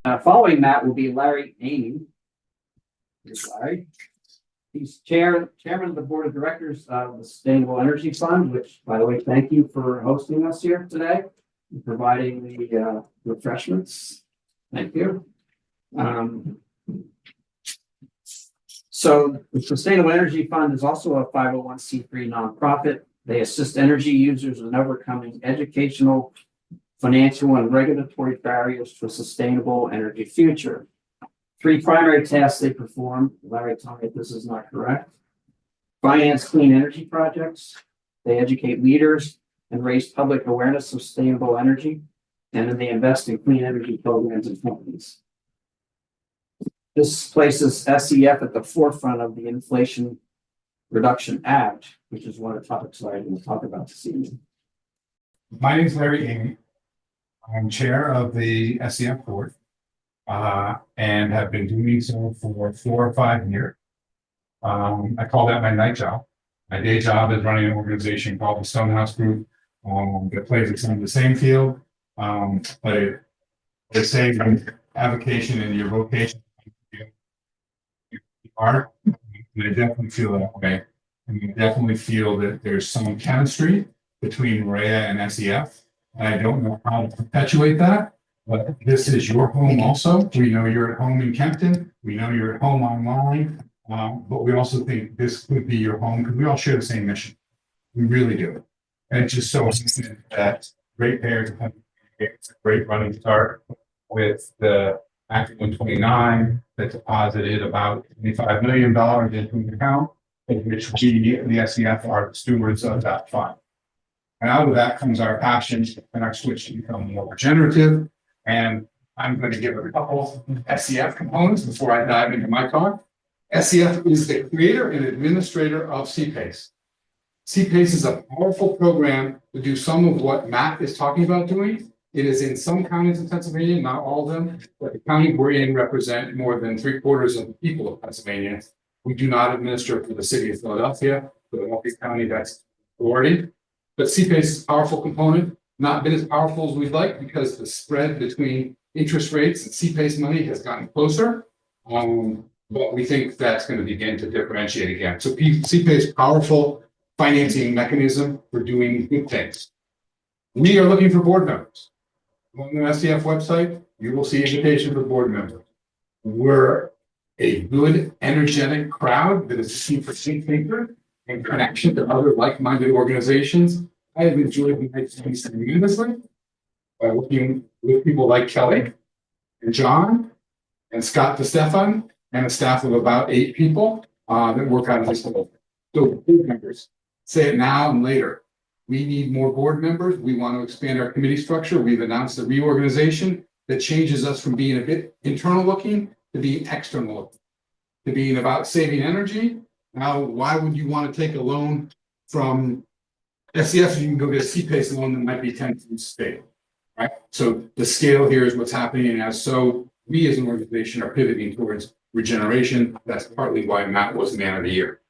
Following that will be Larry Eighmy. Larry. He's chairman of the board of directors of the Sustainable Energy Fund, which, by the way, thank you for hosting us here today and providing the refreshments. Thank you. So the Sustainable Energy Fund is also a 501c3 nonprofit. They assist energy users in overcoming educational, financial, and regulatory barriers to a sustainable energy future. 3 primary tasks they perform. Larry, tell me if this is not correct. Finance clean energy projects. They educate leaders and raise public awareness of sustainable energy. And then they invest in clean energy programs and companies. This places SEF at the forefront of the Inflation Reduction Act, which is one of the topics that I'm going to talk about this evening. My name is Larry Eighmy. I'm chair of the SEF board and have been doing so for 4 or 5 years. I call that my night job. My day job is running an organization called the Stonehouse Group that plays in some of the same field. But they say avocation and your vocation are, and I definitely feel that way. And I definitely feel that there's some chemistry between MAREA and SEF. And I don't know how to perpetuate that, but this is your home also. We know you're at home in Kempton. We know you're at home online. But we also think this could be your home because we all share the same mission. We really do. And it's just so interesting that ratepayers have a great running start with the Act 129 that deposited about $25 million into an account, in which we, the SEF, are the stewards of that fund. And out of that comes our passion and our switch to become more regenerative. And I'm going to give a couple SEF components before I dive into my talk. SEF is the creator and administrator of CPACE. CPACE is a powerful program to do some of what Matt is talking about doing. It is in some counties in Pennsylvania, not all of them, but the county we're in represent more than 3/4 of the people of Pennsylvania. We do not administer for the city of Philadelphia, County, that's authority. But CPACE is a powerful component, not been as powerful as we'd like because the spread between interest rates and CPACE money has gotten closer. But we think that's going to begin to differentiate again. So CPACE, powerful financing mechanism for doing good things. We are looking for board members. On the SEF website, you will see invitation for board members. We're a good, energetic crowd that is looking for think thinker and connection to other like-minded organizations. I have enjoyed the night tremendously by working with people like Kelly and John and Scott DeStefan and a staff of about 8 people that work on this whole. So board members, say it now and later. We need more board members. We want to expand our committee structure. We've announced a reorganization that changes us from being a bit internal looking to being external looking, to being about saving energy. Now, why would you want to take a loan from SEF? You can go get a CPACE loan that might be 10 times scale, right? So the scale here is what's happening. And as so we as an organization are pivoting towards regeneration. That's partly why Matt was man of the year.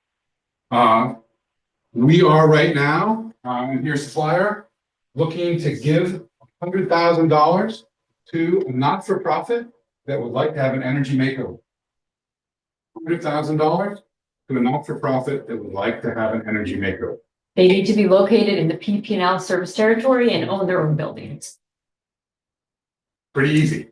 We are right now, and here's the flyer, looking to give $100,000 to a not-for-profit that would like to have an energy makeover. $100,000 to a not-for-profit that would like to have an energy makeover. They need to be located in the PP&L service territory and own their own buildings. Pretty easy,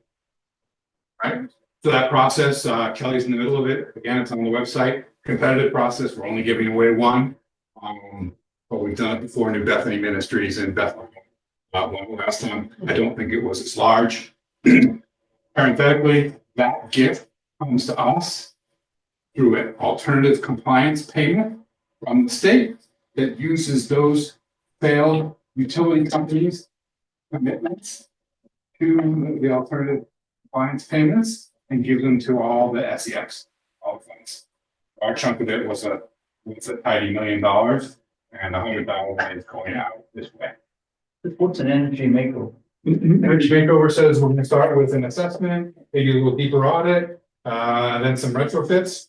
right? So that process, Kelly's in the middle of it. Again, it's on the website. Competitive process. We're only giving away one. But we've done it before. New Bethany Ministries in Bethlehem. Last time, I don't think it was as large. Parenthetically, that gift comes to us through an alternative compliance payment from the state that uses those failed utility companies' commitments to the alternative compliance payments and give them to all the SEFs, all the funds. Our chunk of it was a tidy $1 million, and $100,000 is going out this way. What's an energy makeover? Energy makeover says we're going to start with an assessment, maybe a little deeper audit, then some retrofits.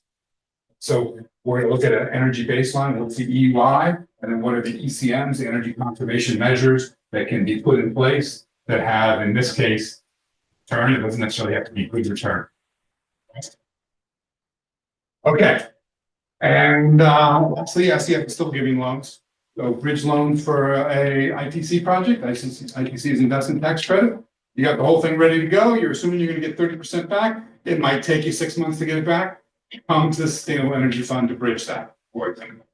So we're going to look at an energy baseline, what's the EUI, and then what are the ECMs, the energy conservation measures that can be put in place that have, in this case, return. It doesn't necessarily have to be good return. Okay. And lastly, SEF is still giving loans. So bridge loans for a ITC project, ITC is investment tax credit. You got the whole thing ready to go. You're assuming you're going to get 30% back. It might take you 6 months to get it back. Come to the Sustainable Energy Fund to bridge that, for example.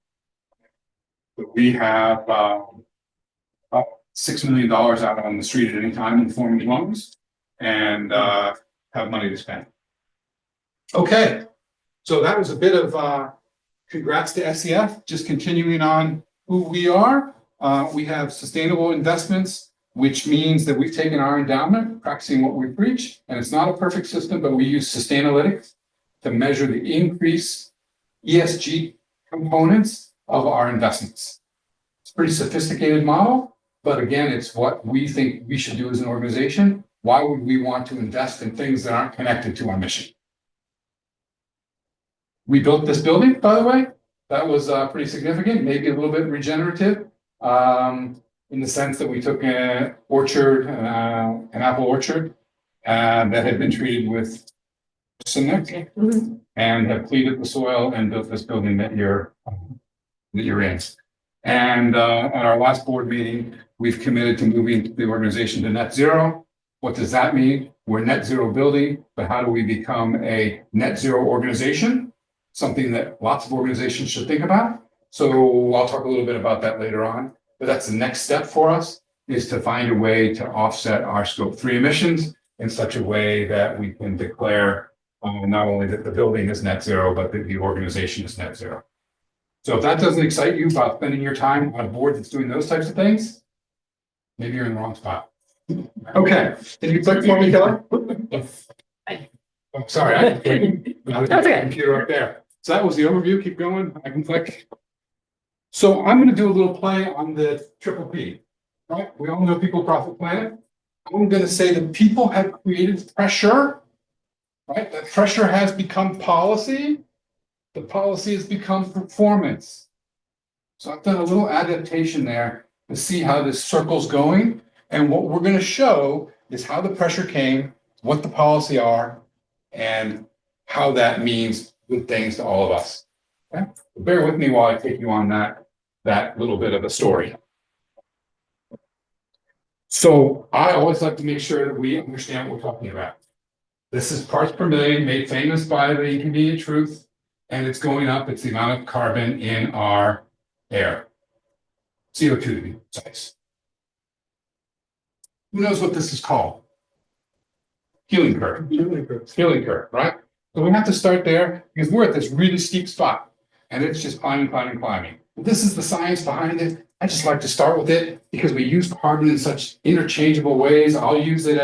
But we have about $6 million out on the street at any time in the form of loans, and have money to spend. Okay, so that was a bit of congrats to SEF. Just continuing on who we are. We have sustainable investments, which means that we've taken our endowment, practicing what we preach, and it's not a perfect system, but we use Sustainalytics to measure the increased ESG components of our investments. It's a pretty sophisticated model, but again, it's what we think we should do as an organization. Why would we want to invest in things that aren't connected to our mission? We built this building, by the way. That was pretty significant, maybe a little bit regenerative, in the sense that we took an orchard, an apple orchard, that had been treated with arsenic, and have cleaned the soil and built this building that you're in. And at our last board meeting, we've committed to moving the organization to net zero. What does that mean? We're net zero building, but how do we become a net zero organization? Something that lots of organizations should think about. So I'll talk a little bit about that later on, but that's the next step for us, is to find a way to offset our scope 3 emissions in such a way that we can declare not only that the building is net zero, but that the organization is net zero. So if that doesn't excite you about spending your time on a board that's doing those types of things, maybe you're in the wrong spot. Okay, can you click for me, Kelly? I'm sorry, I was okay. computer up there. So that was the overview. Keep going. I can click. So I'm going to do a little play on the triple P. Right? We all know people, profit, planet. I'm going to say that people have created pressure. Right? That pressure has become policy. The policy has become performance. So I've done a little adaptation there to see how this circle's going. And what we're going to show is how the pressure came, what the policy are, and how that means good things to all of us. Okay? Bear with me while I take you on that little bit of a story. So I always like to make sure that we understand what we're talking about. This is parts per million made famous by the inconvenient truth, and it's going up. It's the amount of carbon in our air. CO2 to be precise. Who knows what this is called? Healing curve. Healing curve, right? So we have to start there because we're at this really steep spot and it's just climbing, climbing, climbing. This is the science behind it. I just like to start with it because we use carbon in such interchangeable ways. I'll use it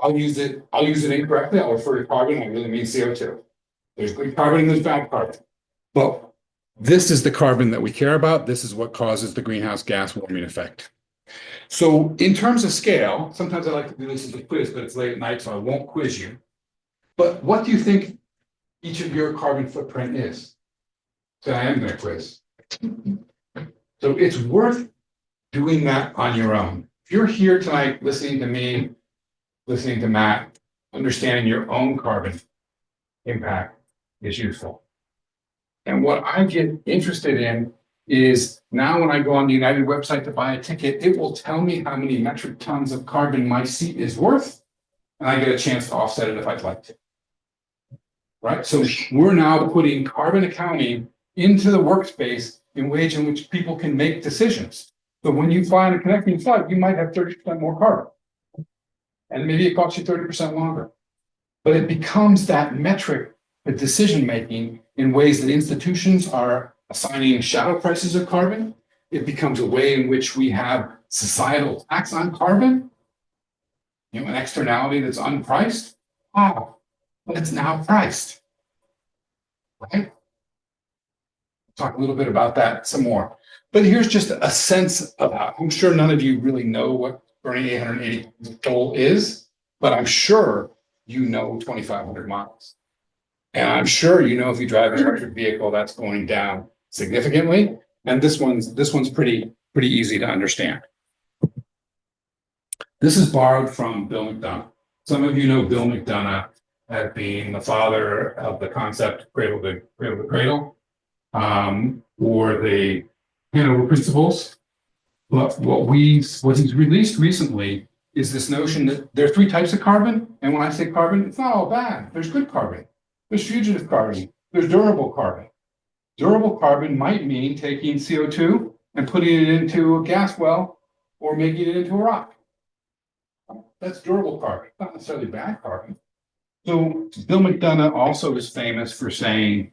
I'll use it incorrectly. I'll refer to carbon. I really mean CO2. There's good carbon and there's bad carbon. But this is the carbon that we care about. This is what causes the greenhouse gas warming effect. So in terms of scale, sometimes I like to do this as a quiz, but it's late at night, so I won't quiz you. But what do you think each of your carbon footprint is? So I am going to quiz. So it's worth doing that on your own. If you're here tonight listening to me, listening to Matt, understanding your own carbon impact is useful. And what I get interested in is now when I go on the United website to buy a ticket, it will tell me how many metric tons of carbon my seat is worth, and I get a chance to offset it if I'd like to. Right? So we're now putting carbon accounting into the workspace in ways in which people can make decisions. So when you fly on a connecting flight, you might have 30% more carbon. And maybe it costs you 30% longer. But it becomes that metric for decision-making in ways that institutions are assigning shadow prices of carbon. It becomes a way in which we have societal tax on carbon, an externality that's unpriced. Wow, but it's now priced, right? Talk a little bit about that some more. But here's just a sense of how, I'm sure none of you really know what burning 880 goal is, but I'm sure you know 2,500 miles. And I'm sure you know if you drive an electric vehicle, that's going down significantly. And this one's pretty easy to understand. This is borrowed from Bill McDonough. Some of you know Bill McDonough as being the father of the concept cradle to cradle, or the Hanover principles. But what he's released recently is this notion that there are three types of carbon. And when I say carbon, it's not all bad. There's good carbon. There's fugitive carbon. There's durable carbon. Durable carbon might mean taking CO2 and putting it into a gas well or making it into a rock. That's durable carbon, not necessarily bad carbon. So Bill McDonough also is famous for saying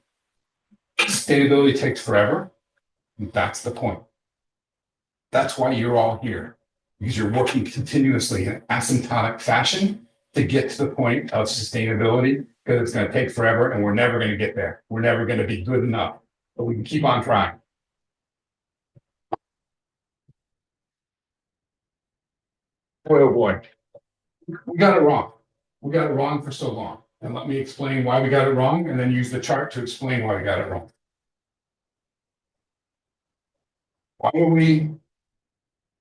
sustainability takes forever. And that's the point. That's why you're all here, because you're working continuously in asymptotic fashion to get to the point of sustainability, because it's going to take forever and we're never going to get there. We're never going to be good enough, but we can keep on trying. Boy, oh boy, we got it wrong. We got it wrong for so long. And let me explain why we got it wrong and then use the chart to explain why we got it wrong. Why do we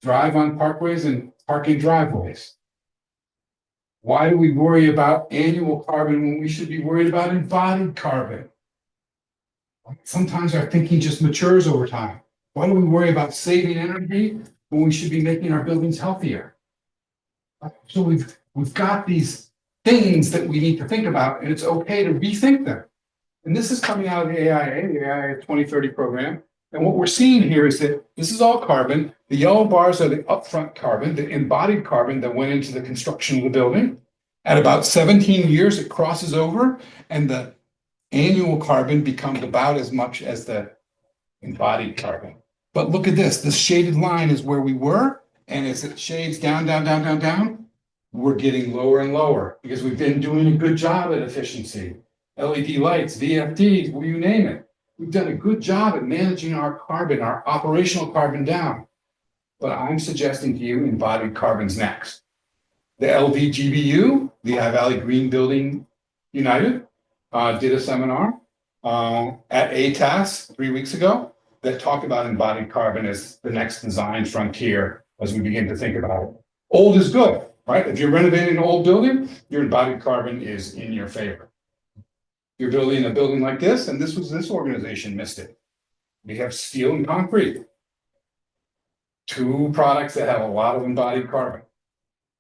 drive on parkways and park in driveways? Why do we worry about annual carbon when we should be worried about embodied carbon? Sometimes our thinking just matures over time. Why do we worry about saving energy when we should be making our buildings healthier? So we've got these things that we need to think about, and it's okay to rethink them. And this is coming out of the AIA, the AIA 2030 program. And what we're seeing here is that this is all carbon. The yellow bars are the upfront carbon, the embodied carbon that went into the construction of the building. At about 17 years, it crosses over, and the annual carbon becomes about as much as the embodied carbon. But look at this. This shaded line is where we were, and as it shades down, we're getting lower and lower because we've been doing a good job at efficiency. LED lights, VFDs, well, you name it. We've done a good job at managing our carbon, our operational carbon down. But I'm suggesting to you embodied carbon's next. The LVGBU, the Lehigh Valley Green Building United, did a seminar at ATAS 3 weeks ago that talked about embodied carbon as the next design frontier as we begin to think about it. Old is good, right? If you're renovating an old building, your embodied carbon is in your favor. You're building a building like this, and this organization missed it. We have steel and concrete. Two products that have a lot of embodied carbon,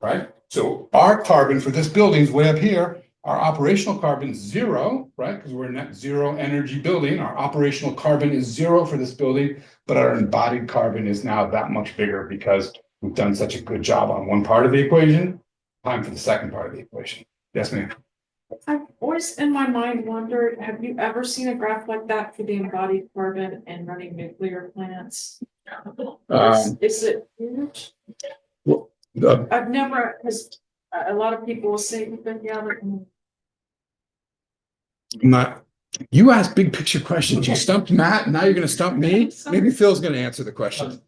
right? So our carbon for this building is way up here. Our operational carbon is zero, right? Because we're a net zero energy building. Our operational carbon is zero for this building, but our embodied carbon is now that much bigger because we've done such a good job on one part of the equation. Time for the second part of the equation. Yes, ma'am. I've always in my mind wondered, have you ever seen a graph like that for the embodied carbon and running nuclear plants? Is it huge? I've never, because a lot of people will say, yeah, Not. You asked big picture questions. You stumped Matt, now you're going to stump me. Maybe Phil's going to answer the question.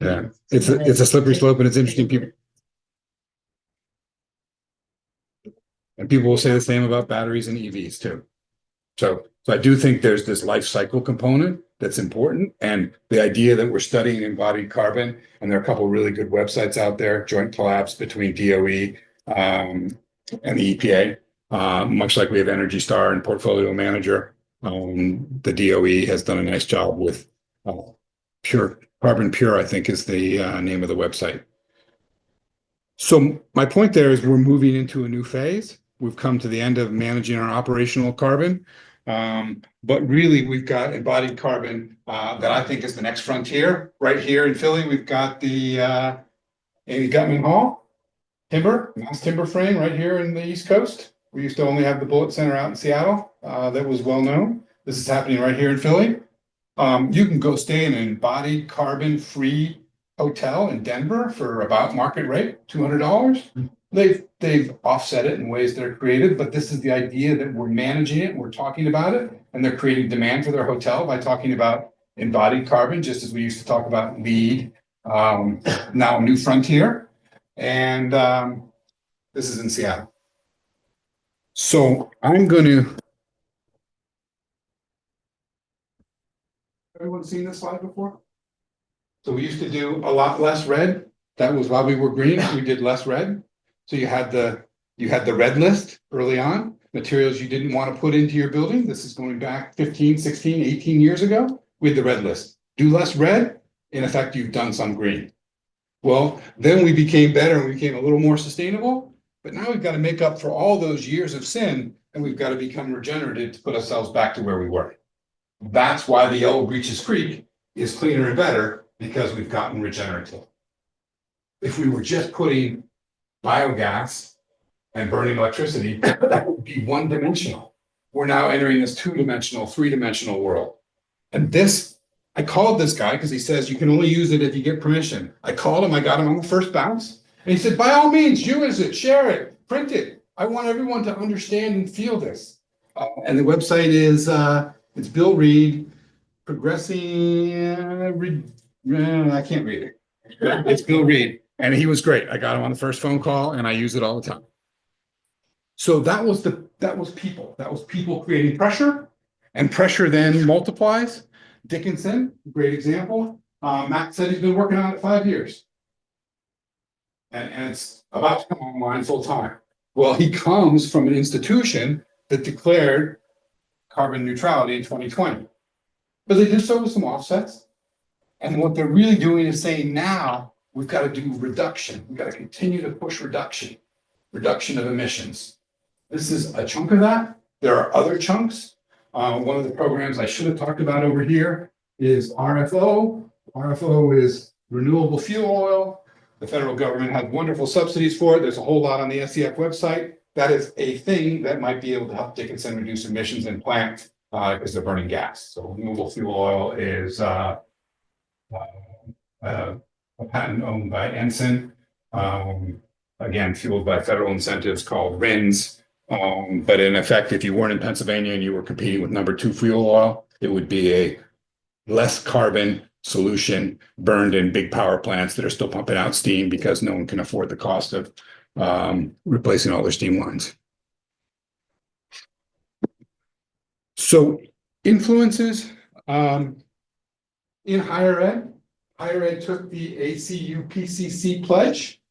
Yeah, it's a slippery slope, and it's interesting. People will say the same about batteries and EVs too. So I do think there's this life cycle component that's important, and the idea that we're studying embodied carbon, and there are a couple of really good websites out there, joint collabs between DOE and the EPA, much like we have Energy Star and Portfolio Manager. The DOE has done a nice job with Carbon Pure, I think is the name of the website. So my point there is we're moving into a new phase. We've come to the end of managing our operational carbon. But really, we've got embodied carbon that I think is the next frontier. Right here in Philly, we've got the Amy Gutman Hall timber, mass timber frame right here in the East Coast. We used to only have the Bullitt Center out in Seattle that was well known. This is happening right here in Philly. You can go stay in an embodied carbon-free hotel in Denver for about market rate, $200. They've offset it in ways that are creative, but this is the idea that we're managing it, we're talking about it, and they're creating demand for their hotel by talking about embodied carbon, just as we used to talk about LEED, now New Frontier. And this is in Seattle. So I'm going to Everyone seen this slide before? So we used to do a lot less red. That was while we were green, we did less red. So you had the red list early on, materials you didn't want to put into your building. This is going back 15, 16, 18 years ago. We had the red list. Do less red, in effect, you've done some green. Well, then we became better and we became a little more sustainable, but now we've got to make up for all those years of sin and we've got to become regenerative to put ourselves back to where we were. That's why the Yellow Breeches Creek is cleaner and better, because we've gotten regenerative. If we were just putting biogas and burning electricity, that would be one-dimensional. We're now entering this two-dimensional, three-dimensional world. And this, I called this guy because he says you can only use it if you get permission. I called him, I got him on the first bounce, and he said, by all means, use it, share it, print it. I want everyone to understand and feel this. And the website is, it's Bill Reed, Progressing, I can't read it. It's Bill Reed, and he was great. I got him on the first phone call, and I use it all the time. So that was people creating pressure, and pressure then multiplies. Dickinson, great example. Matt said he's been working on it 5 years, and it's about to come online full time. Well, he comes from an institution that declared carbon neutrality in 2020, but they did so with some offsets. And what they're really doing is saying now we've got to do reduction. We've got to continue to push reduction of emissions. This is a chunk of that. There are other chunks. One of the programs I should have talked about over here is RFO. RFO is renewable fuel oil. The federal government has wonderful subsidies for it. There's a whole lot on the SEF website. That is a thing that might be able to help Dickinson reduce emissions in plants because they're burning gas. So renewable fuel oil is a patent owned by Ensign, again, fueled by federal incentives called RINs. But in effect, if you weren't in Pennsylvania and you were competing with number 2 fuel oil, it would be a less carbon solution burned in big power plants that are still pumping out steam because no one can afford the cost of replacing all their steam lines. So influences in higher ed. Higher ed took the ACU PCC pledge,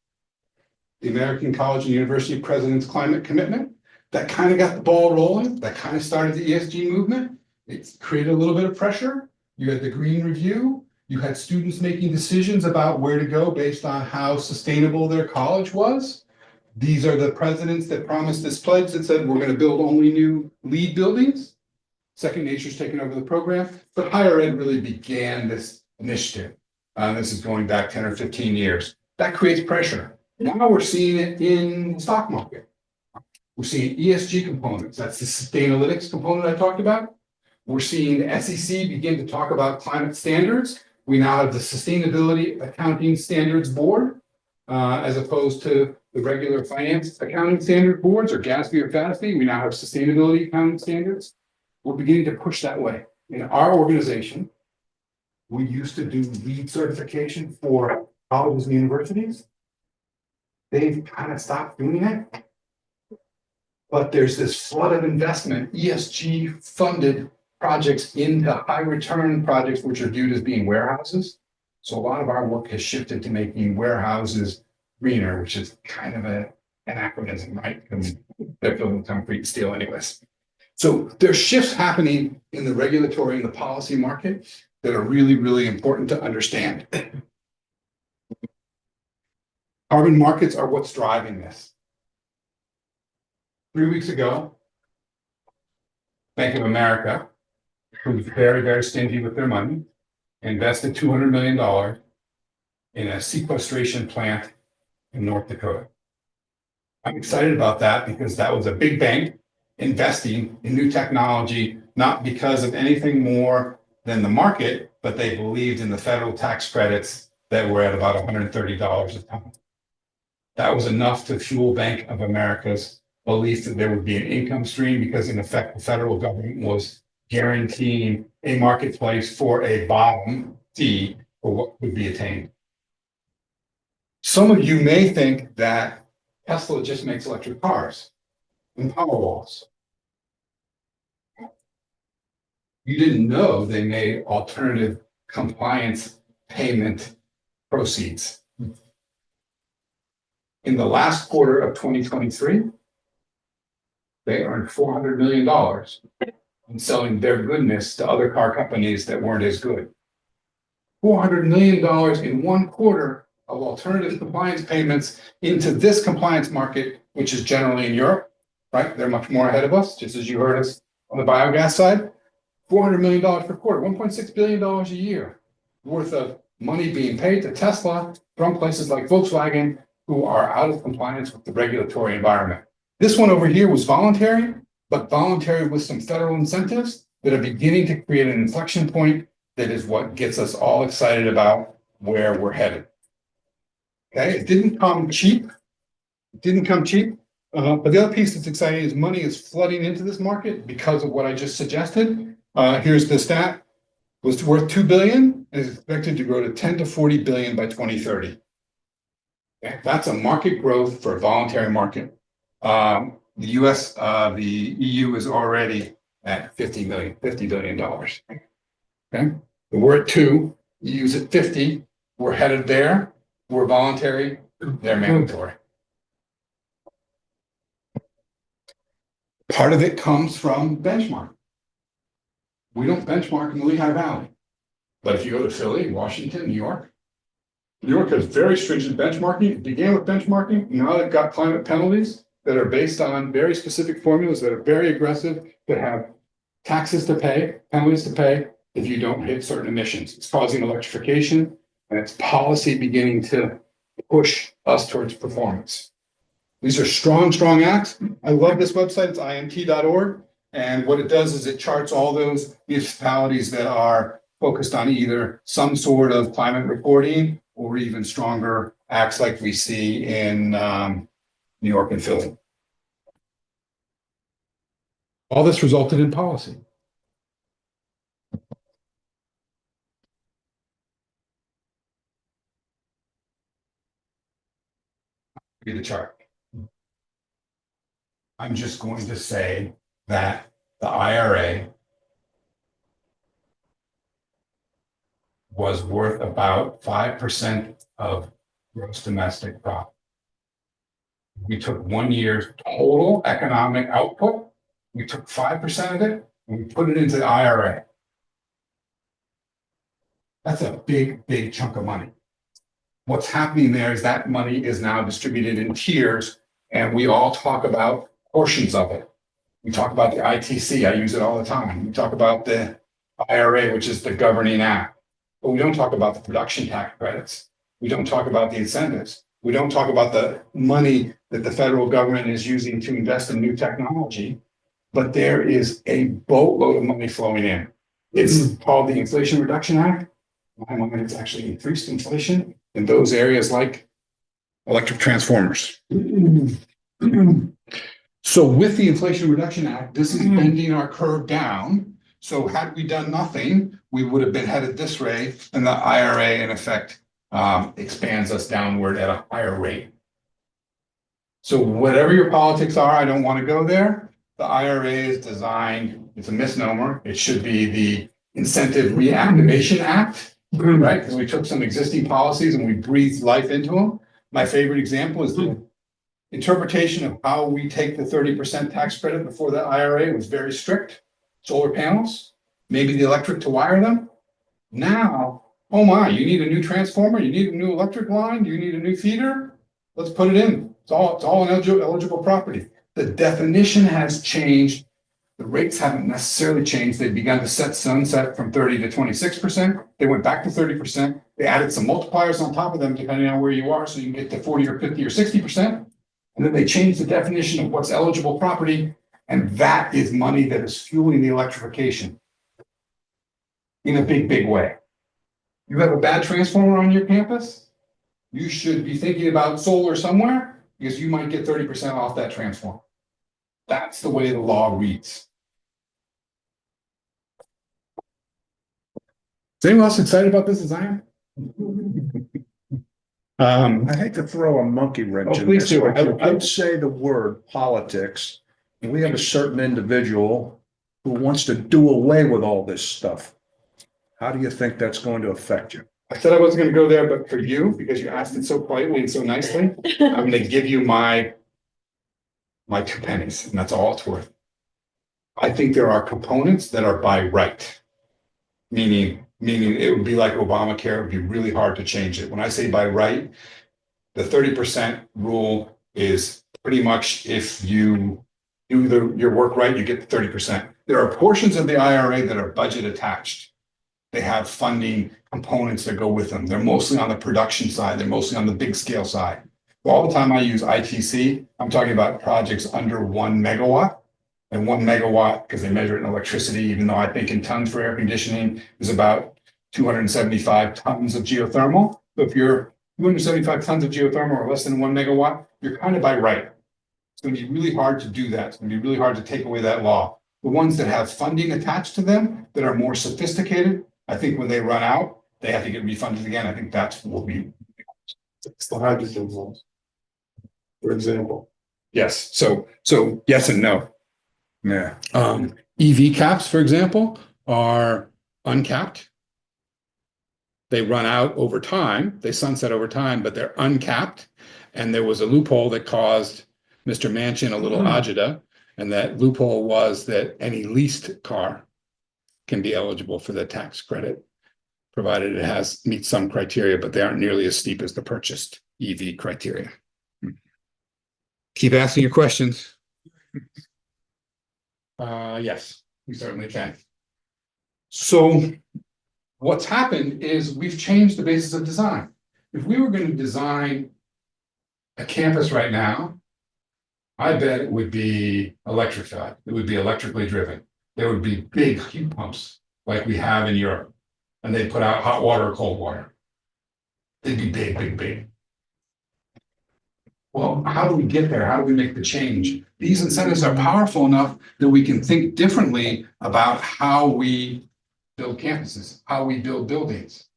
the American College and University President's Climate Commitment. That kind of got the ball rolling. That kind of started the ESG movement. It created a little bit of pressure. You had the Green Review. You had students making decisions about where to go based on how sustainable their college was. These are the presidents that promised this pledge that said we're going to build only new LEED buildings. Second Nature's taken over the program, but higher ed really began this initiative. This is going back 10 or 15 years. That creates pressure. Now we're seeing it in the stock market. We're seeing ESG components. That's the Sustainalytics component I talked about. We're seeing the SEC begin to talk about climate standards. We now have the Sustainability Accounting Standards Board, as opposed to the regular finance accounting standard boards or GASB or FASB. We now have sustainability accounting standards. We're beginning to push that way. In our organization, we used to do LEED certification for colleges and universities. They've kind of stopped doing it. But there's this flood of investment, ESG funded projects into high return projects, which are viewed as being warehouses. So a lot of our work has shifted to making warehouses greener, which is kind of an anachronism, right? Because they're built with concrete and steel anyways. So there's shifts happening in the regulatory and the policy market that are really, really important to understand. Carbon markets are what's driving this. 3 weeks ago, Bank of America, who's very, very stingy with their money, invested $200 million in a sequestration plant in North Dakota. I'm excited about that because that was a big bank investing in new technology, not because of anything more than the market, but they believed in the federal tax credits that were at about $130 a ton. That was enough to fuel Bank of America's belief that there would be an income stream because in effect, the federal government was guaranteeing a marketplace for a bottom fee for what would be attained. Some of you may think that Tesla just makes electric cars and power walls. You didn't know they made alternative compliance payment proceeds. In the last quarter of 2023, they earned $400 million in selling their goodness to other car companies that weren't as good. $400 million in one quarter of alternative compliance payments into this compliance market, which is generally in Europe, right? They're much more ahead of us, just as you heard us on the biogas side. $400 million per quarter, $1.6 billion a year worth of money being paid to Tesla from places like Volkswagen, who are out of compliance with the regulatory environment. This one over here was voluntary, but voluntary with some federal incentives that are beginning to create an inflection point that is what gets us all excited about where we're headed. Okay, it didn't come cheap. It didn't come cheap. But the other piece that's exciting is money is flooding into this market because of what I just suggested. Here's the stat. Was worth $2 billion and is expected to grow to 10 to 40 billion by 2030. Okay, that's a market growth for a voluntary market. The US, the EU is already at $50 billion. Okay, we're at 2, EU's at 50. We're headed there. We're voluntary. They're mandatory. Part of it comes from benchmark. We don't benchmark in the Lehigh Valley, but if you go to Philly, Washington, New York has very stringent benchmarking. It began with benchmarking. Now they've got climate penalties that are based on very specific formulas that are very aggressive, that have taxes to pay, penalties to pay if you don't hit certain emissions. It's causing electrification, and it's policy beginning to push us towards performance. These are strong, strong acts. I love this website. It's imt.org. And what it does is it charts all those municipalities that are focused on either some sort of climate reporting or even stronger acts like we see in New York and Philly. All this resulted in policy. Read the chart. I'm just going to say that the IRA was worth about 5% of gross domestic product. We took 1 year's total economic output, we took 5% of it, and we put it into the IRA. That's a big, big chunk of money. What's happening there is that money is now distributed in tiers, and we all talk about portions of it. We talk about the ITC, I use it all the time. We talk about the IRA, which is the governing act, but we don't talk about the production tax credits. We don't talk about the incentives. We don't talk about the money that the federal government is using to invest in new technology, but there is a boatload of money flowing in. It's called the Inflation Reduction Act. In my mind, it's actually increased inflation in those areas like electric transformers. So with the Inflation Reduction Act, this is bending our curve down. So had we done nothing, we would have been headed this way, and the IRA in effect expands us downward at a higher rate. So whatever your politics are, I don't want to go there. The IRA is designed, it's a misnomer. It should be the Incentive Reactivation Act, right? Because we took some existing policies and we breathed life into them. My favorite example is the interpretation of how we take the 30% tax credit before the IRA was very strict. Solar panels, maybe the electric to wire them. Now, oh my, you need a new transformer, you need a new electric line, you need a new feeder. Let's put it in. It's all an eligible property. The definition has changed. The rates haven't necessarily changed. They've begun to set sunset from 30 to 26%. They went back to 30%. They added some multipliers on top of them, depending on where you are. So you can get to 40 or 50 or 60%. And then they changed the definition of what's eligible property. And that is money that is fueling the electrification in a big, big way. You have a bad transformer on your campus, you should be thinking about solar somewhere because you might get 30% off that transformer. That's the way the law reads. Is anyone else excited about this as I am? I hate to throw a monkey wrench in please this. do. I would say the word politics. We have a certain individual who wants to do away with all this stuff. How do you think that's going to affect you? I said I wasn't gonna go there, but for you, because you asked it so politely and so nicely, I'm gonna give you my 2 pennies, and that's all it's worth. I think there are components that are by right. Meaning it would be like Obamacare, it would be really hard to change it. When I say by right, the 30% rule is pretty much if you do your work right, you get the 30%. There are portions of the IRA that are budget attached. They have funding components that go with them. They're mostly on the production side. They're mostly on the big scale side. All the time I use ITC, I'm talking about projects under 1 megawatt. And 1 megawatt, because they measure it in electricity, even though I think in tons for air conditioning is about 275 tons of geothermal. So if you're 275 tons of geothermal or less than 1 megawatt, you're kind of by right. It's going to be really hard to do that. It's going to be really hard to take away that law. The ones that have funding attached to them that are more sophisticated, I think when they run out, they have to get refunded again. I think that's what we. It's the hydrogen ones, for example. Yes. So yes and no. Yeah. EV caps, for example, are uncapped. They run out over time. They sunset over time, but they're uncapped. And there was a loophole that caused Mr. Manchin a little agita. And that loophole was that any leased car can be eligible for the tax credit, provided it meets some criteria, but they aren't nearly as steep as the purchased EV criteria. Keep asking your questions. Yes, we certainly can. So what's happened is we've changed the basis of design. If we were going to design a campus right now, I bet it would be electrified. It would be electrically driven. There would be big heat pumps like we have in Europe, and they'd put out hot water or cold water. They'd be big, big, big. Well, how do we get there? How do we make the change? These incentives are powerful enough that we can think differently about how we build campuses, how we build buildings,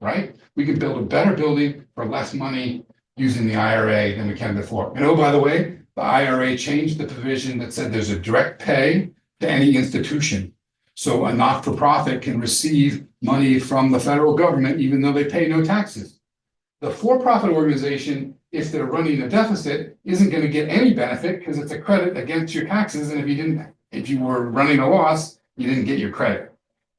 right? We can build a better building for less money using the IRA than we can before. And oh, by the way, the IRA changed the provision that said there's a direct pay to any institution. So a not-for-profit can receive money from the federal government even though they pay no taxes. The for-profit organization, if they're running a deficit, isn't going to get any benefit because it's a credit against your taxes. And if you were running a loss, you didn't get your credit.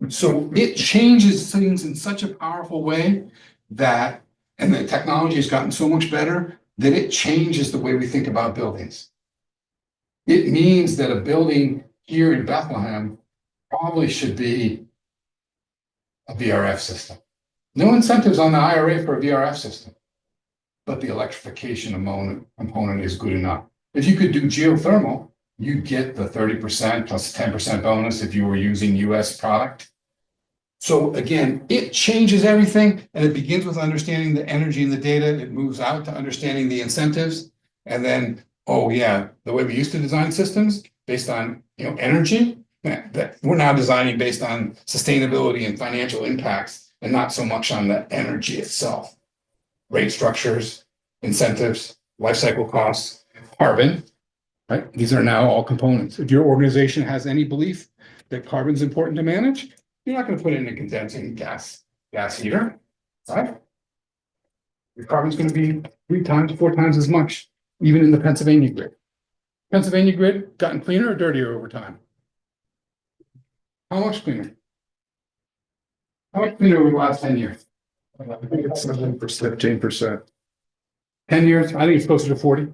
So it changes things in such a powerful way that, and the technology has gotten so much better that it changes the way we think about buildings. It means that a building here in Bethlehem probably should be a VRF system. No incentives on the IRA for a VRF system, but the electrification component is good enough. If you could do geothermal, you'd get the 30% plus 10% bonus if you were using US product. So again, it changes everything, and it begins with understanding the energy and the data. It moves out to understanding the incentives. And then, oh yeah, the way we used to design systems based on energy, that we're now designing based on sustainability and financial impacts, and not so much on the energy itself. Rate structures, incentives, life cycle costs, carbon, right? These are now all components. If your organization has any belief that carbon is important to manage, you're not going to put it in a condensing gas heater, right? Your carbon's going to be 3 times, 4 times as much, even in the Pennsylvania grid. Pennsylvania grid gotten cleaner or dirtier over time? How much cleaner? How much cleaner over the last 10 years? I think it's 7%. 15%. 10 years, I think it's closer to 40,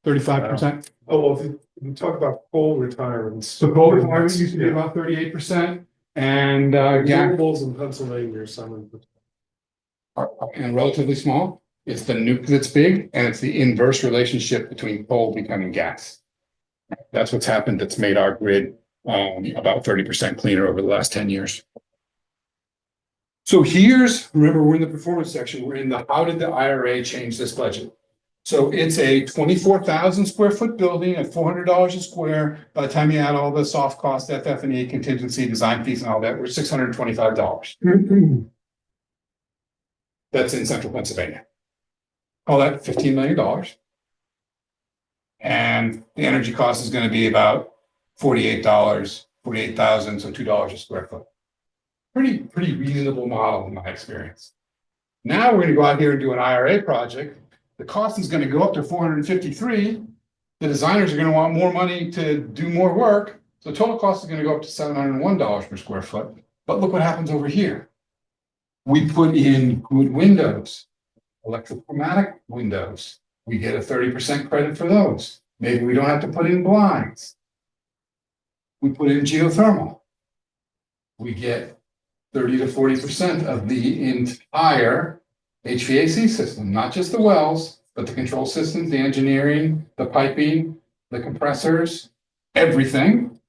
35%. Oh, well, if you talk about coal retirements. So coal retirement used to be about 38%, and Renewables in Pennsylvania are 7%. and relatively small. It's the nuke that's big, and it's the inverse relationship between coal becoming gas. That's what's happened that's made our grid about 30% cleaner over the last 10 years. So remember, we're in the performance section. We're in the, how did the IRA change this budget? So it's a 24,000 square foot building at $400 a square. By the time you add all the soft costs, FF&E, contingency, design fees and all that, we're $625. That's in central Pennsylvania. Call that $15 million. And the energy cost is going to be about $48 48,000, so $2 a square foot. Pretty reasonable model in my experience. Now we're gonna go out here and do an IRA project. The cost is gonna go up to 453. The designers are gonna want more money to do more work. So total cost is gonna go up to $701 per square foot. But look what happens over here. We put in good windows, electrochromatic windows. We get a 30% credit for those. Maybe we don't have to put in blinds. We put in geothermal. We get 30 to 40% of the entire HVAC system, not just the wells, but the control systems, the engineering, the piping, the compressors, everything.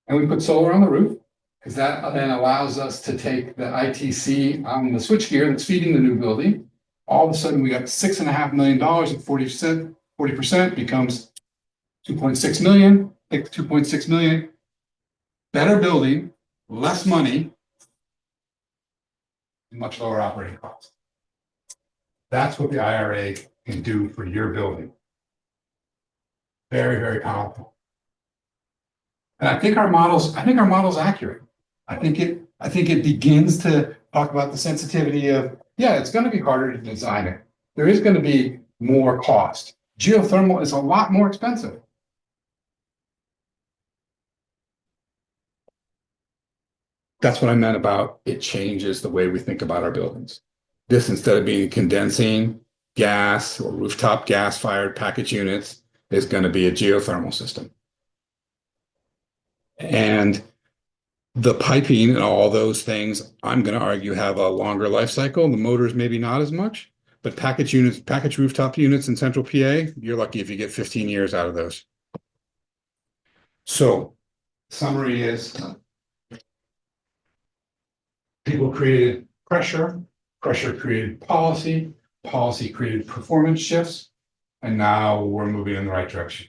And we put solar on the roof, because that then allows us to take the ITC on the switchgear that's feeding the new building. All of a sudden, we got $6.5 million at 40% becomes 2.6 million. Take 2.6 million, better building, less money, much lower operating costs. That's what the IRA can do for your building. Very, very powerful. And I think our model's accurate. I think it begins to talk about the sensitivity of, yeah, it's going to be harder to design it. There is going to be more cost. Geothermal is a lot more expensive. That's what I meant about it changes the way we think about our buildings. This, instead of being condensing gas or rooftop gas-fired package units, is going to be a geothermal system. And the piping and all those things, I'm going to argue, have a longer life cycle. The motors maybe not as much, but package units, package rooftop units in central PA, you're lucky if you get 15 years out of those. So, summary is, people created pressure, pressure created policy, policy created performance shifts, and now we're moving in the right direction.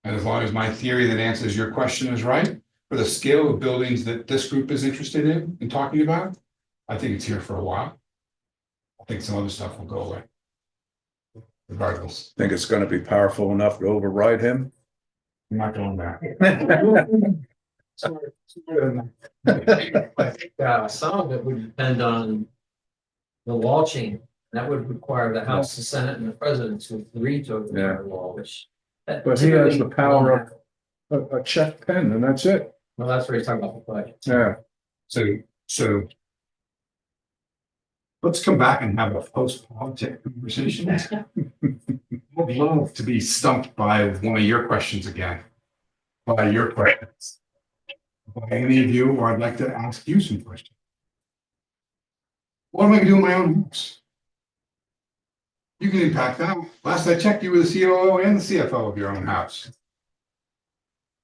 And as long as my theory that answers your question is right, for the scale of buildings that this group is interested in talking about, I think it's here for a while. I think some other stuff will go away. Regardless. Think it's gonna be powerful enough to override him? I'm not going back. I think some of it would depend on the law change. That would require the House, the Senate, and the President to agree to a law, which. But he has the power of a check pen, and that's it. Well, that's what he's talking about the budget. Yeah. So let's come back and have a post-politic conversation. I'd love to be stumped by one of your questions again, by your questions, by any of you, or I'd like to ask you some questions. What am I gonna do in my own house? You can impact that. Last I checked, you were the COO and the CFO of your own house.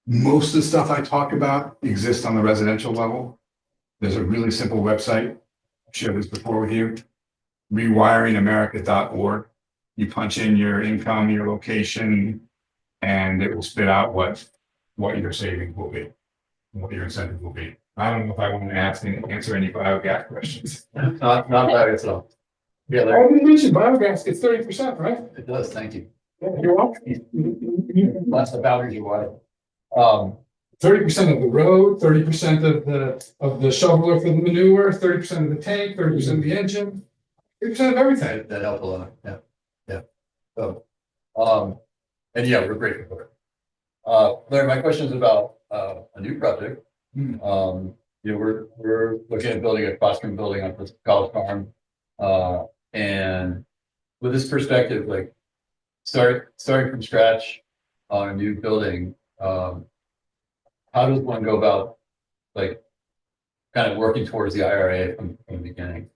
Most of the stuff I talk about exists on the residential level. There's a really simple website. I've shared this before with you. rewiringamerica.org. You punch in your income, your location, and it will spit out what your savings will be, what your incentive will be. I don't know if I want to answer any biogas questions. Not biogas at all. Yeah, I didn't mention biogas gets 30%, right? it does, thank you. You're welcome. That's the boundary you wanted. 30% of the road, 30% of the shoveler for the manure, 30% of the tank, 30% of the engine, 30% of everything. That helped a lot, yeah. So, and yeah, we're grateful for it. Larry, my question is about a new project. We're looking at building a classroom building on this college farm. And with this perspective, like starting from scratch on a new building, how does one go about like kind of working towards the IRA from the beginning?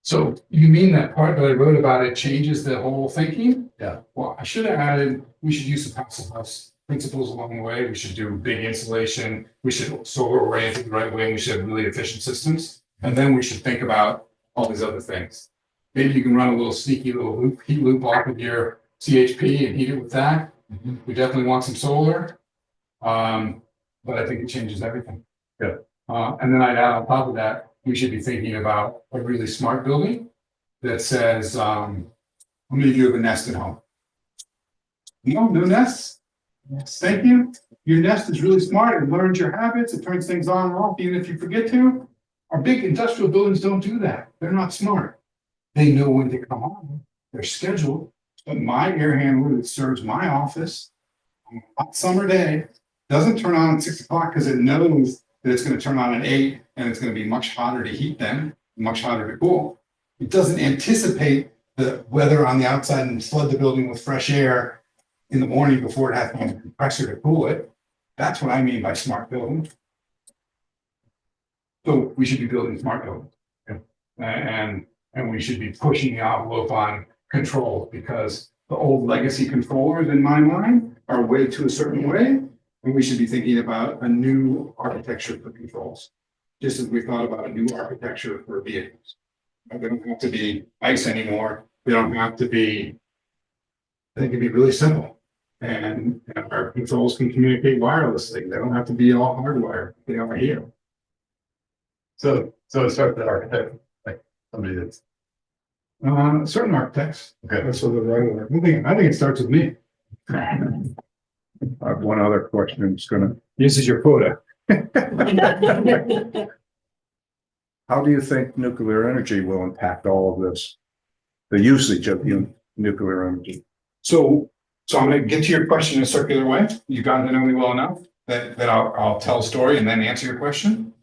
So you mean that part that I wrote about it changes the whole thinking? Yeah. Well, I should have added, we should use the passive house principles along the way. We should do big insulation. We should solar oriented the right way. We should have really efficient systems. And then we should think about all these other things. Maybe you can run a little sneaky little heat loop off of your CHP and heat it with that. Mm-hmm. We definitely want some solar. But I think it changes everything. Yeah. And then I'd add on top of that, we should be thinking about a really smart building that says, how many of you have a nested home? No nests? Thank you. your nest is really smart, it learns your habits, it turns things on and off, even if you forget to. Our big industrial buildings don't do that. They're not smart. They know when to come on, they're scheduled. But my air handler that serves my office on a hot summer day doesn't turn on at 6 o'clock because it knows that it's going to turn on at 8 and it's going to be much hotter to heat then, much hotter to cool. It doesn't anticipate the weather on the outside and flood the building with fresh air in the morning before it has a compressor to cool it. That's what I mean by smart building. So we should be building smart buildings. And we should be pushing the envelope on control, because the old legacy controllers in my mind are way to a certain way. And we should be thinking about a new architecture for controls, just as we thought about a new architecture for vehicles. They don't have to be ICE anymore. They don't have to be, they can be really simple. And our controls can communicate wirelessly. They don't have to be all hardwired. They are here. So it starts with architect, like somebody that's. Certain architects. Okay. That's what the right I think it starts with me. I have one other question. It's gonna, This is your quota. how do you think nuclear energy will impact all of this? The usage of nuclear energy? So I'm gonna get to your question in a circular way. You got to know me well enough that I'll tell a story and then answer your question.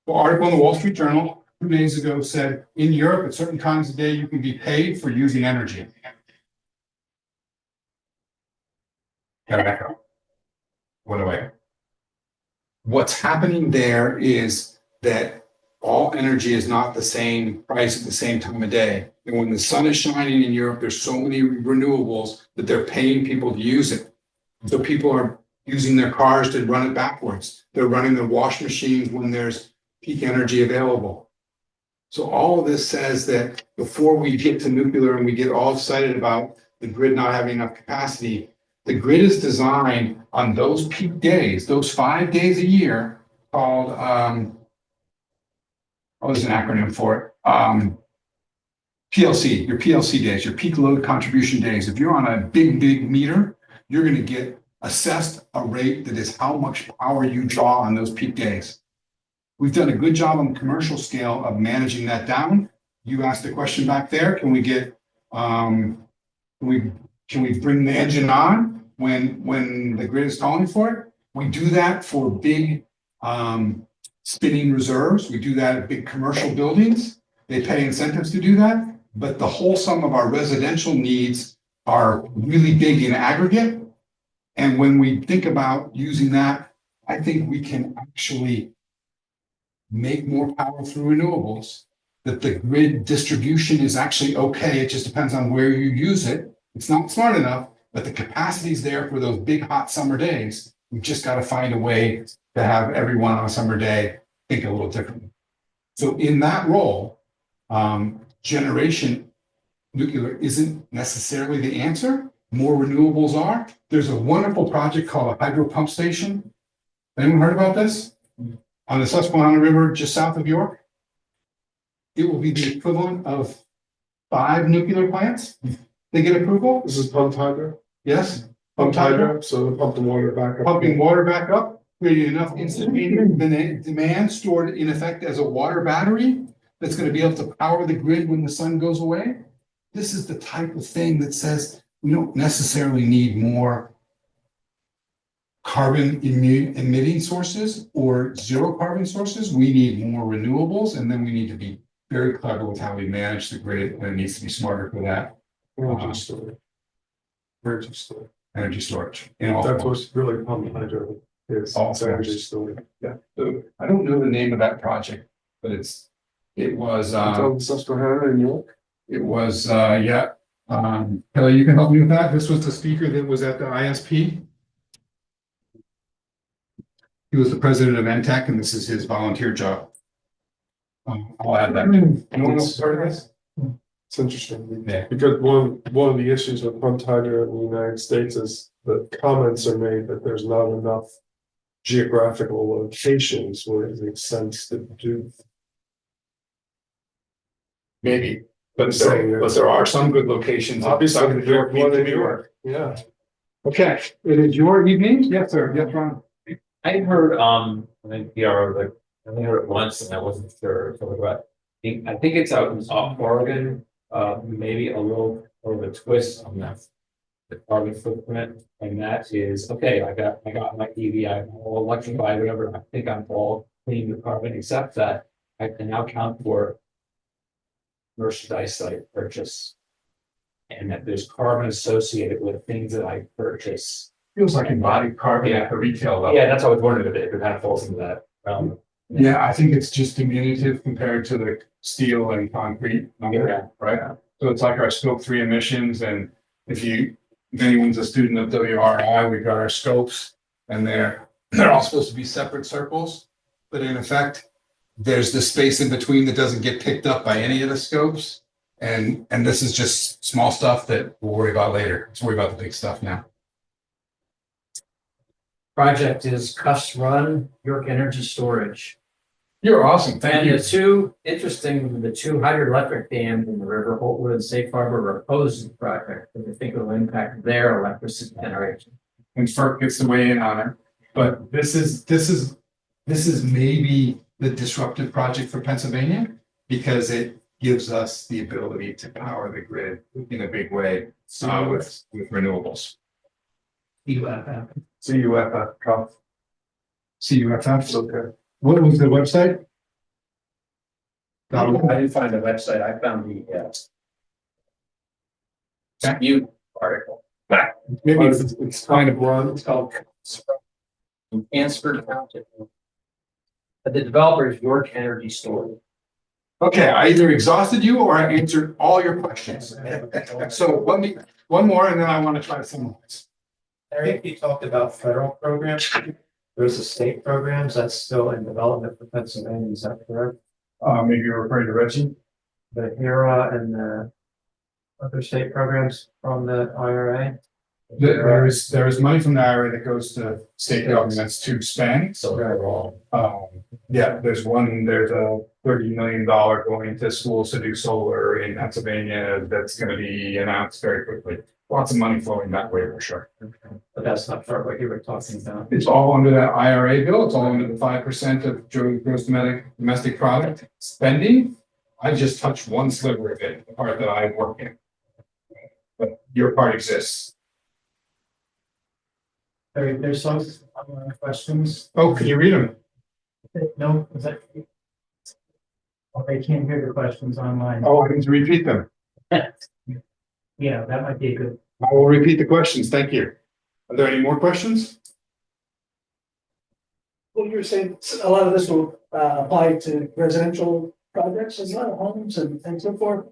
The article in the Wall Street Journal 2 days ago said, in Europe, at certain times of day, you can be paid for using energy. Gotta back up. What do I? What's happening there is that all energy is not the same price at the same time of day. And when the sun is shining in Europe, there's so many renewables that they're paying people to use it. So people are using their cars to run it backwards. They're running their wash machines when there's peak energy available. So all of this says that before we get to nuclear and we get all excited about the grid not having enough capacity, the grid is designed on those peak days, those 5 days a year, called there's an acronym for it. PLC, your PLC days, your peak load contribution days. If you're on a big meter, you're going to get assessed a rate that is how much power you draw on those peak days. We've done a good job on the commercial scale of managing that down. You asked the question back there, can we get, can we bring the engine on when the grid is calling for it? We do that for big spinning reserves. We do that at big commercial buildings. They pay incentives to do that, but the whole sum of our residential needs are really big in aggregate. And when we think about using that, I think we can actually make more power through renewables, that the grid distribution is actually okay. It just depends on where you use it. It's not smart enough, but the capacity is there for those big hot summer days. We've just got to find a way to have everyone on a summer day think a little differently. So in that role, generation nuclear isn't necessarily the answer. More renewables are. There's a wonderful project called a hydro pump station. Anyone heard about this? On the Susquehanna River, just south of York. It will be the equivalent of 5 nuclear plants. They get approval. This is pumped hydro, Yes. pumped hydro, so pump the water back up. Pumping water back up, creating enough instantaneous demand stored in effect as a water battery that's going to be able to power the grid when the sun goes away. This is the type of thing that says we don't necessarily need more carbon emitting sources or zero carbon sources. We need more renewables, and then we need to be very clever with how we manage the grid, and it needs to be smarter for that. Energy storage. Energy storage. Energy storage. In all That's forms. what's really pumped hydro is. All It's energy forms. storage. Yeah, so I don't know the name of that project, but it was, It's on Susquehanna in York. yeah. Kelly, you can help me with that. This was the speaker that was at the ISP. He was the president of NTEC, and this is his volunteer job. I'll add that. Anyone else heard of this? It's interesting. Yeah. Because one of the issues with pumped hydro in the United States is that comments are made that there's not enough geographical locations where it makes sense to do. Maybe, but there are some good locations. Obviously, outside of New York, one in New York. Yeah. Okay, it is your evening. Yes, sir. Yes, Ron. I heard, I think PRO, like, I only heard it once and I wasn't sure, so what, I think it's out in off Oregon, maybe a little of a twist on that. The carbon footprint, and that is, okay, I got my EV, I'm all electrified, whatever, I think I'm all clean with carbon, except that I can now count for merchandise that I purchase. And that there's carbon associated with things that I purchase. Feels like embodied carbon at the retail level. Yeah, that's how I was wondering if it kind of falls into that realm. Yeah, I think it's just diminutive compared to the steel and concrete number, right? So it's like our scope 3 emissions, and if anyone's a student of WRI, we've got our scopes, and they're all supposed to be separate circles, but in effect, there's the space in between that doesn't get picked up by any of the scopes, and this is just small stuff that we'll worry about later. Let's worry about the big stuff now. Project is Cuss Run, York Energy Storage. You're awesome. Thank And you. the two hydroelectric dams in the river, Holtwood and Safe Harbor, are opposed to the project, because they think it will impact their electricity generation. And FERC gets to weigh in on it. But this is maybe the disruptive project for Pennsylvania, because it gives us the ability to power the grid in a big way with renewables. UFF. CUFF. CUFF. Okay. What was the website? I didn't find the website, I found the dispute article. Maybe it's kind of run. It's called Ansford County. But the developer is York Energy Storage. Okay, I either exhausted you or I answered all your questions. So let me, one more and then I want to try to summarize. Eric, you talked about federal programs. There's a state programs that's still in development for Pennsylvania, is that correct? Maybe you're referring to Reggie? The HERA and the other state programs from the IRA? There is money from the IRA that goes to state governments to spend. So they're all. Yeah, there's a $30 million going to schools to do solar in Pennsylvania that's gonna be announced very quickly. Lots of money flowing that way for sure. But that's not for what you were talking about. It's all under that IRA bill. It's all under the 5% of gross domestic product spending. I just touched one sliver of it, the part that I work in. But your part exists. There's some questions. Oh, can you read them? No, is that? Okay, can't hear the questions online. Oh, I need to repeat them. Yeah, that might be a good. I will repeat the questions. Thank you. Are there any more questions? Well, you were saying a lot of this will apply to residential projects as well, homes and so forth.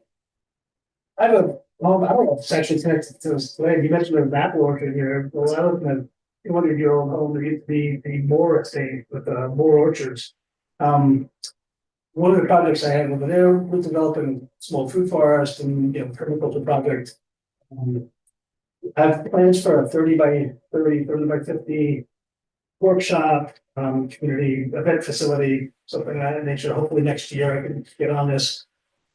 I have a home, I don't know if it's actually connected to this today. You mentioned an apple orchard here. Well, I live in a 200-year-old home, there used to be the Moore estate with Moore orchards. One of the projects I had over there was developing a small fruit forest and, permaculture project. I have plans for a 30 by 50 workshop, community event facility, something of that nature. Hopefully next year I can get on this.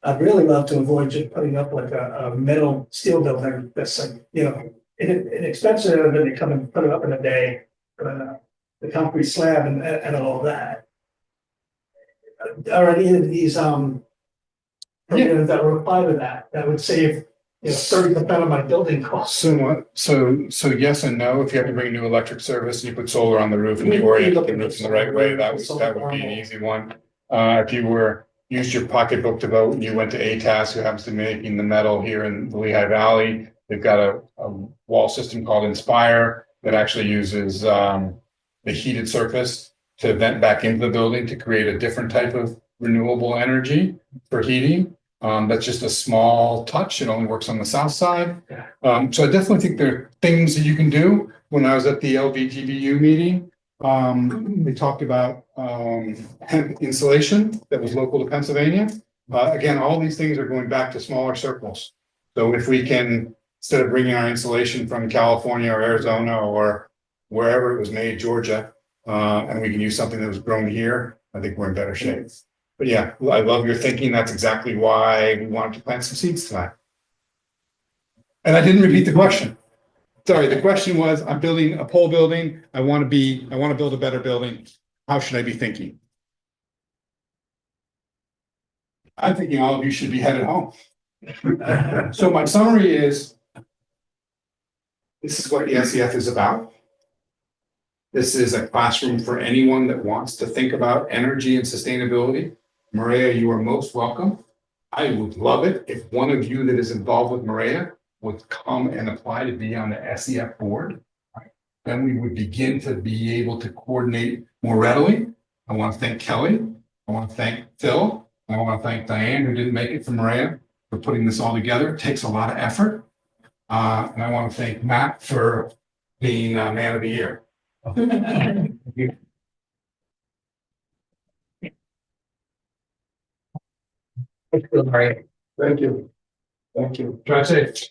I'd really love to avoid just putting up like a metal steel building that's like, inexpensive, and they come and put it up in a day, the concrete slab and all that. Are any of these programs that will apply to that would save 30% of my building costs? Somewhat. So yes and no. If you have to bring a new electric service, you put solar on the roof and you orient the roof in the right way, that would be an easy one. If you used your pocketbook to vote and you went to ATAS, who happens to be making the metal here in the Lehigh Valley, they've got a wall system called Inspire that actually uses the heated surface to vent back into the building to create a different type of renewable energy for heating. That's just a small touch. It only works on the south side. So I definitely think there are things that you can do. When I was at the LBTBU meeting, they talked about hemp insulation that was local to Pennsylvania. Again, all these things are going back to smaller circles. So if we can, instead of bringing our insulation from California or Arizona or wherever it was made, Georgia, and we can use something that was grown here, I think we're in better shape. But yeah, I love your thinking. That's exactly why we wanted to plant some seeds tonight. And I didn't repeat the question. sorry, the question was, I'm building a pole building. I want to build a better building. How should I be thinking? I'm thinking all of you should be headed home. So my summary is, this is what the SEF is about. This is a classroom for anyone that wants to think about energy and sustainability. MAREA, you are most welcome. I would love it if one of you that is involved with MAREA would come and apply to be on the SEF board. Then we would begin to be able to coordinate more readily. I want to thank Kelly. I want to thank Phil. I want to thank Diane, who didn't make it from MAREA, for putting this all together. It takes a lot of effort. And I want to thank Matt for being man of the year. Thank you. Thank you. Drive safe.